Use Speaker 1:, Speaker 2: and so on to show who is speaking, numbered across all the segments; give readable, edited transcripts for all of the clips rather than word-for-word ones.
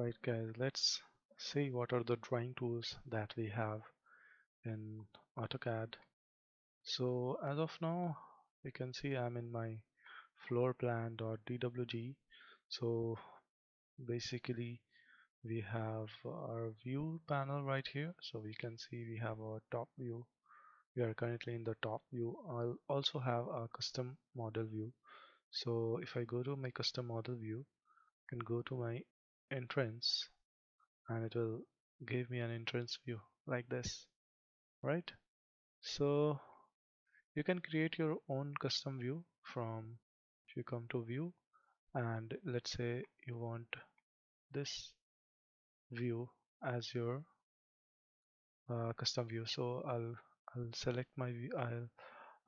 Speaker 1: Alright guys, let's see what are the drawing tools that we have in AutoCAD. So as of now, you can see I'm in my floor plan.dwg. So basically we have our view panel right here. So we can see we have our top view. We are currently in the top view. I'll also have a custom model view. So if I go to my custom model view, I can go to my entrance and it will give me an entrance view like this, right? So you can create your own custom view from, if you come to view and let's say you want this view as your custom view. So I'll select my view.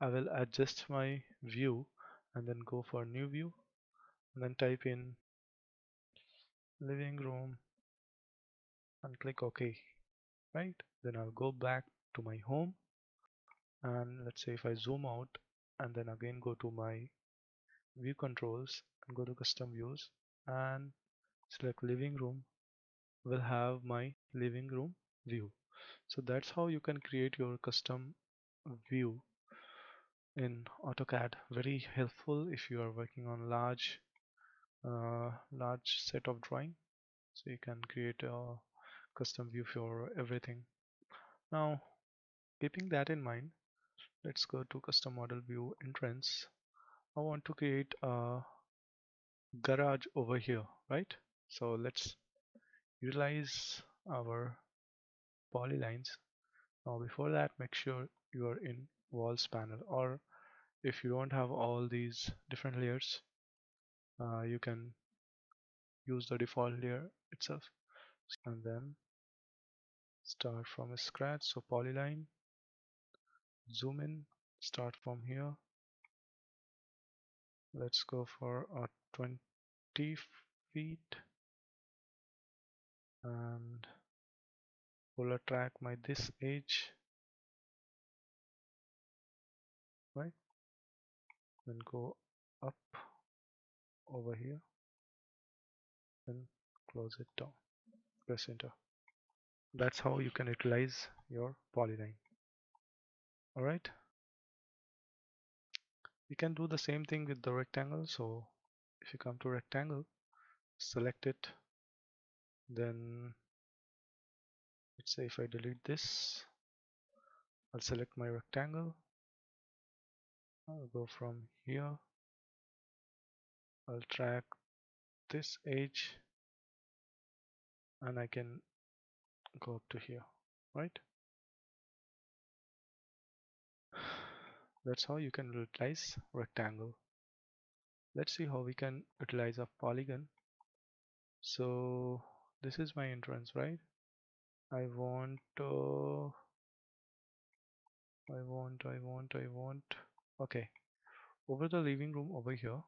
Speaker 1: I will adjust my view and then go for new view and then type in living room and click OK, right? Then I'll go back to my home, and let's say if I zoom out and then again go to my view controls and go to custom views and select living room, will have my living room view. So that's how you can create your custom view in AutoCAD. Very helpful if you are working on large set of drawing. So you can create a custom view for everything. Now, keeping that in mind, let's go to custom model view entrance. I want to create a garage over here, right? So let's utilize our polylines. Now before that, make sure you are in walls panel, or if you don't have all these different layers, you can use the default layer itself and then start from scratch. So polyline, zoom in, start from here. Let's go for a 20 feet and polar track my this edge, right? Then go up over here, then close it down, press enter. That's how you can utilize your polyline. Alright, you can do the same thing with the rectangle. So if you come to rectangle, select it, then let's say if I delete this, I'll select my rectangle, I'll go from here, I'll track this edge and I can go up to here, right? That's how you can utilize rectangle. Let's see how we can utilize a polygon. So this is my entrance, right? I want okay, over the living room over here,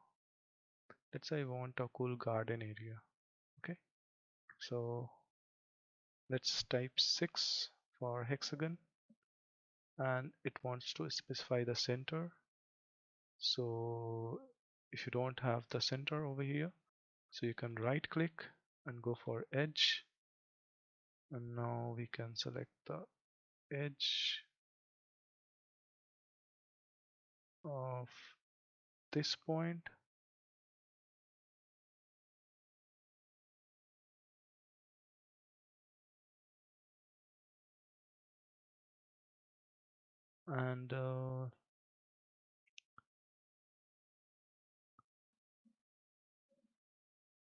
Speaker 1: let's say I want a cool garden area. Okay, so let's type 6 for hexagon and it wants to specify the center. So if you don't have the center over here, so you can right click and go for edge, and now we can select the edge of this point and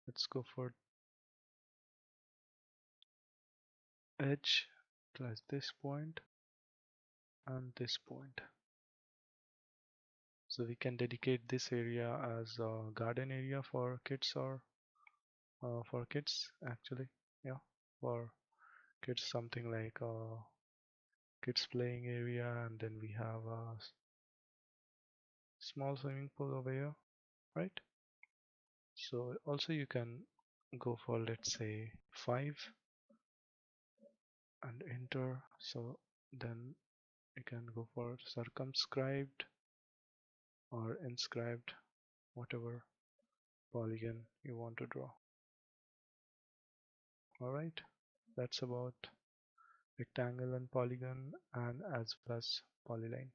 Speaker 1: let's go for edge plus this point and this point. So we can dedicate this area as a garden area for kids, or for kids actually, yeah, for kids, something like kids playing area, and then we have a small swimming pool over here, right? So also you can go for, let's say, 5 and enter. So then you can go for circumscribed or inscribed, whatever polygon you want to draw. Alright, that's about rectangle and polygon and as well as polyline.